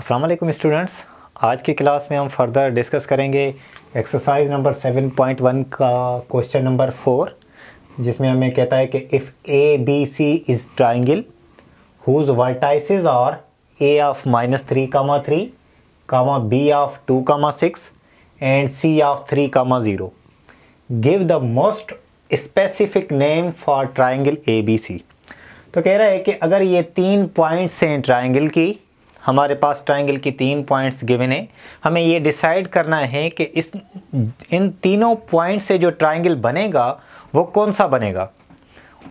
अस्सलाम वालेकुम स्टूडेंट्स। आज की क्लास में हम फर्दर डिस्कस करेंगे एक्सरसाइज नंबर 7.1 का क्वेश्चन नंबर 4, जिसमें हमें कहता है कि if A B C is triangle whose vertices are A of -3, 3, B of 2, 6 and C of 3, 0, give the most specific name for triangle A B C. तो कह रहा है कि अगर ये 3 पॉइंट्स हैं ट्राइंगल की, हमारे पास ट्राइंगल की 3 पॉइंट्स गिवन है, हमें ये डिसाइड करना है कि इन तीनों पॉइंट से जो ट्राइंगल बनेगा वो कौन सा बनेगा,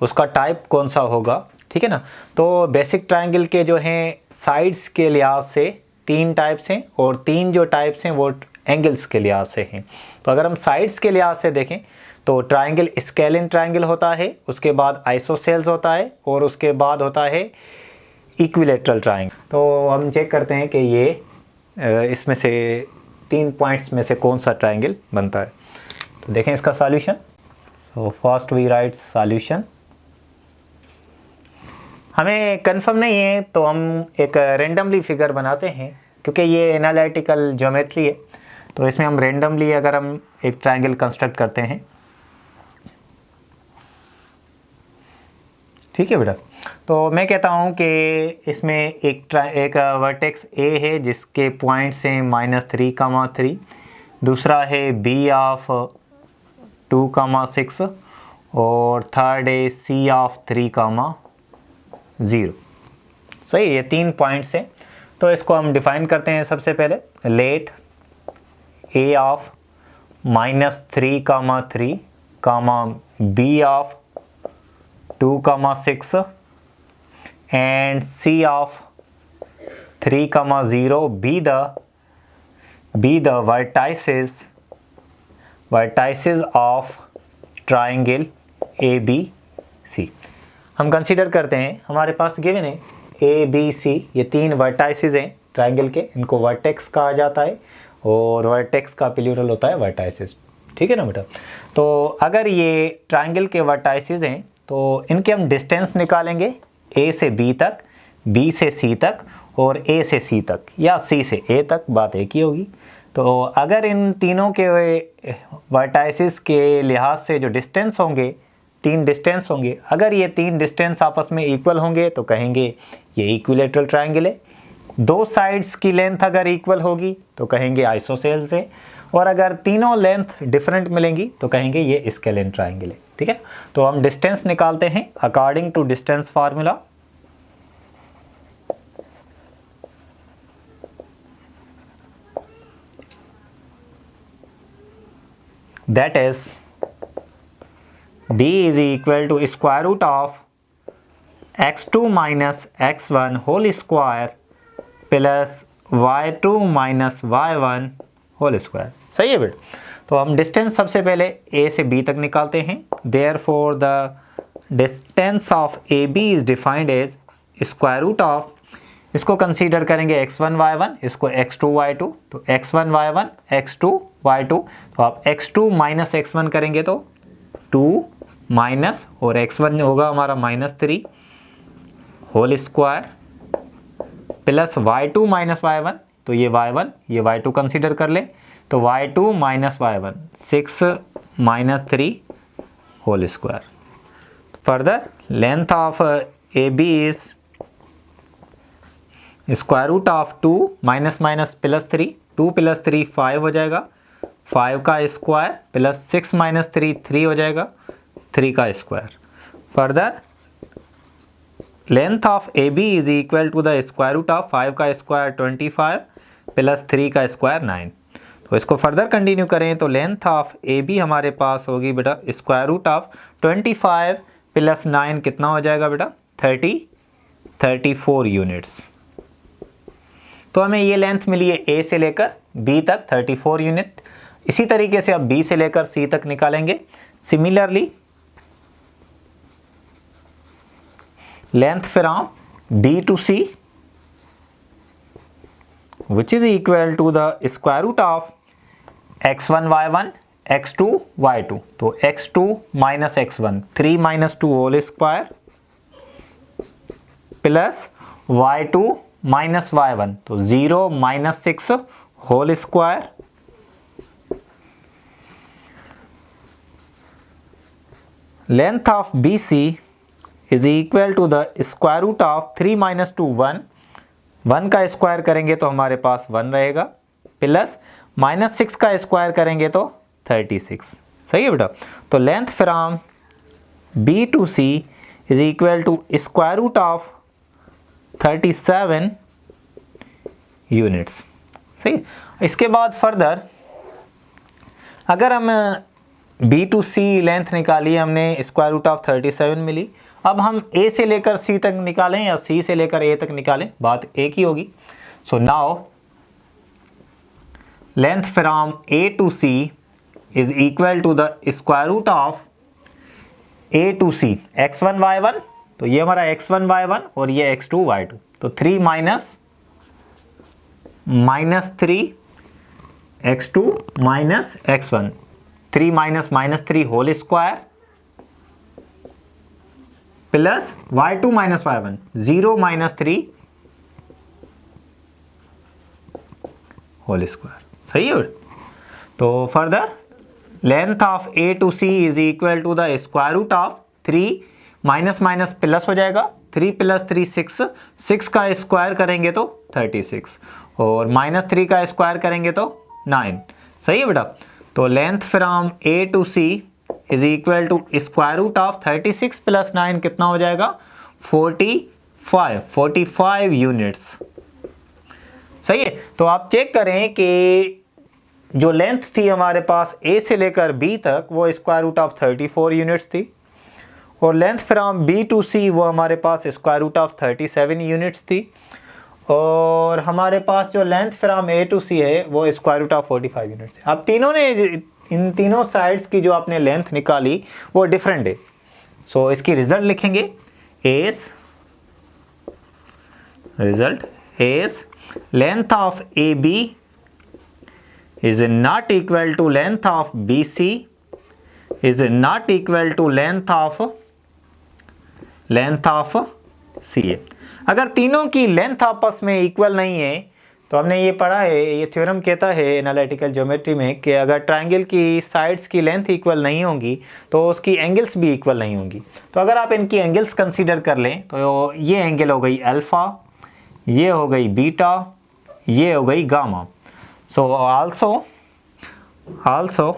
उसका टाइप कौन सा होगा। ठीक है ना। तो बेसिक ट्राइंगल के जो हैं साइड्स के लिहाज से 3 टाइप्स हैं और 3 जो टाइप्स हैं वो एंगल्स के लिहाज से हैं। तो अगर हम साइड्स के लिहाज से देखें तो ट्राइंगल स्केलिन ट्राइंगल होता है, उसके बाद आइसोसेल्स होता है और उसके बाद होता है इक्विलेटरल ट्राइंगल। तो हम चेक करते हैं कि ये इसमें से 3 पॉइंट्स में से कौन सा ट्राइंगल बनता है। तो देखें इसका सॉल्यूशन। तो फर्स्ट वी राइट सॉल्यूशन। हमें कंफर्म नहीं है तो हम एक रेंडमली फिगर बनाते हैं, क्योंकि ये एनालिटिकल ज्योमेट्री है। तो इसमें हम रेंडमली अगर हम एक ट्राइंगल कंस्ट्रक्ट करते हैं, ठीक है बेटा। तो मैं कहता हूँ कि इसमें एक वर्टेक्स ए है जिसके पॉइंट्स हैं -3, 3, दूसरा है बी ऑफ 2, 6 और थर्ड है सी ऑफ 3, 0। सही, ये 3 पॉइंट्स हैं। तो इसको हम डिफाइन करते हैं। सबसे पहले let A of -3, 3, B of 2, 6 and C of 3, 0 be the vertices of triangle ABC। हम कंसीडर करते हैं, हमारे पास गिवन है ABC, ये 3 वर्टाइसेस हैं ट्राइंगल के, इनको वर्टेक्स कहा जाता है और वर्टेक्स का प्लूरल होता है वर्टाइसेस। ठीक है ना बेटा। तो अगर ये ट्राइंगल के वर्टाइसेस हैं तो इनके हम डिस्टेंस निकालेंगे, ए से बी तक, बी से सी तक और ए से सी तक या सी से ए तक, बात एक ही होगी। तो अगर इन तीनों के वर्टाइसेस के लिहाज से जो डिस्टेंस होंगे, 3 डिस्टेंस होंगे, अगर ये 3 डिस्टेंस आपस में इक्वल होंगे तो कहेंगे ये इक्विलेटरल ट्राइंगल है। 2 साइड्स की लेंथ अगर इक्वल होगी तो कहेंगे आइसोसेल्स है, और अगर तीनों लेंथ डिफरेंट मिलेंगी तो कहेंगे ये स्केलिन ट्राइंगल है। ठीक है। तो हम डिस्टेंस निकालते हैं according to distance formula. That is d is equal to square root of x2 minus x1 whole square plus y2 minus y1 whole square. सही है बेटा। तो हम डिस्टेंस सबसे पहले ए से बी तक निकालते हैं। Therefore the distance of A B is defined as square root of, इसको कंसीडर करेंगे x1 y1, इसको x2 y2। तो x1 y1 x2 y2, तो आप x2 माइनस x1 करेंगे तो 2 माइनस, और x1 होगा हमारा -3 whole square plus y2 minus y1, तो ये y1 ये y2 कंसीडर कर ले, तो y2 minus y1 6 minus 3 whole square. Further length of A B is square root of 2 minus minus plus 3, 2 + 3 5 हो जाएगा, 5 का स्क्वायर प्लस 6 माइनस 3 3 हो जाएगा, 3 का square. Further length of A B is equal to the square root of 5 का square 25 plus 3 का square 9। तो इसको फर्दर कंटिन्यू करें तो लेंथ ऑफ ए बी हमारे पास होगी बेटा स्क्वायर रूट ऑफ 25 प्लस 9 कितना हो जाएगा बेटा 34 यूनिट्स। तो हमें ये लेंथ मिली है ए से लेकर बी तक 34 यूनिट। इसी तरीके से अब बी से लेकर सी तक निकालेंगे। Similarly length from B to C which is equal to the square root of x1 y1 x2 y2, तो x2 minus x1 3 minus 2 whole square plus y2 minus y1, तो 0 minus 6 whole square length of BC is equal to the square root of 3 minus 2 1, 1 का square करेंगे तो हमारे पास 1 रहेगा, plus minus 6 का square करेंगे तो 36। सही है बेटा। तो length from B to C is equal to square root of 37 units. सही। इसके बाद फर्दर अगर हम B टू C लेंथ निकाली, हमने स्क्वायर रूट ऑफ 37 मिली, अब हम A से लेकर C तक निकालें या C से लेकर A तक निकालें, बात एक ही होगी। So now length from A to C is equal to the square root of A to C, x1 y1, तो ये हमारा x1 y1 और ये x2 y2, तो 3 minus 3 x2 minus x1, 3 minus minus 3 whole square plus y2 minus y1, 0 minus 3 whole square. सही है। तो further length of A to C is equal to the square root of 3 minus minus plus हो जाएगा, 3 plus 3 6, 6 का square करेंगे तो 36 और minus 3 का स्क्वायर करेंगे तो 9। सही है बेटा। तो length from A to C is equal to square root of 36 plus 9 कितना हो जाएगा, 45 यूनिट्स। सही है। तो आप चेक करें कि जो लेंथ थी हमारे पास A से लेकर B तक वो स्क्वायर रूट ऑफ 34 यूनिट्स थी, और length from B to C वो हमारे पास स्क्वायर रूट ऑफ 37 यूनिट्स थी, और हमारे पास जो length from A to C है वो स्क्वायर रूट ऑफ 45 यूनिट्स है। अब तीनों ने, इन तीनों साइड्स की जो आपने लेंथ निकाली वो डिफरेंट है। सो इसकी रिजल्ट लिखेंगे result is length of AB is not equal to length of BC is not equal to length of CA। अगर तीनों की लेंथ आपस में इक्वल नहीं है, तो हमने ये पढ़ा है, ये थ्योरम कहता है एनालिटिकल ज्योमेट्री में कि अगर ट्रायंगल की साइड्स की लेंथ इक्वल नहीं होंगी तो उसकी एंगल्स भी इक्वल नहीं होंगी। तो अगर आप इनकी एंगल्स कंसीडर कर लें तो ये एंगल हो गई अल्फ़ा, ये हो गई बीटा, ये हो गई gamma. So also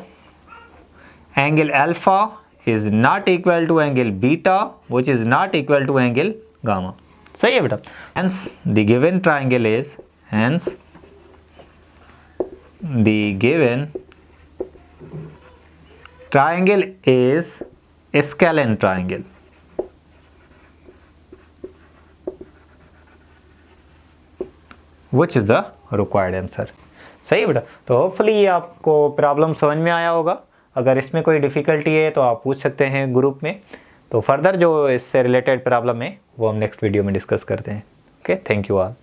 angle alpha is not equal to angle beta, which is not equal to angle gamma। सही है बेटा। Hence the given triangle is a scalene triangle। Which is the required answer। सही है बेटा। तो hopefully ये आपको problem समझ में आया होगा। अगर इसमें कोई डिफ़िकल्टी है तो आप पूछ सकते हैं ग्रुप में। तो फर्दर जो इससे रिलेटेड प्रॉब्लम है वो हम नेक्स्ट वीडियो में डिस्कस करते हैं। Okay, thank you all.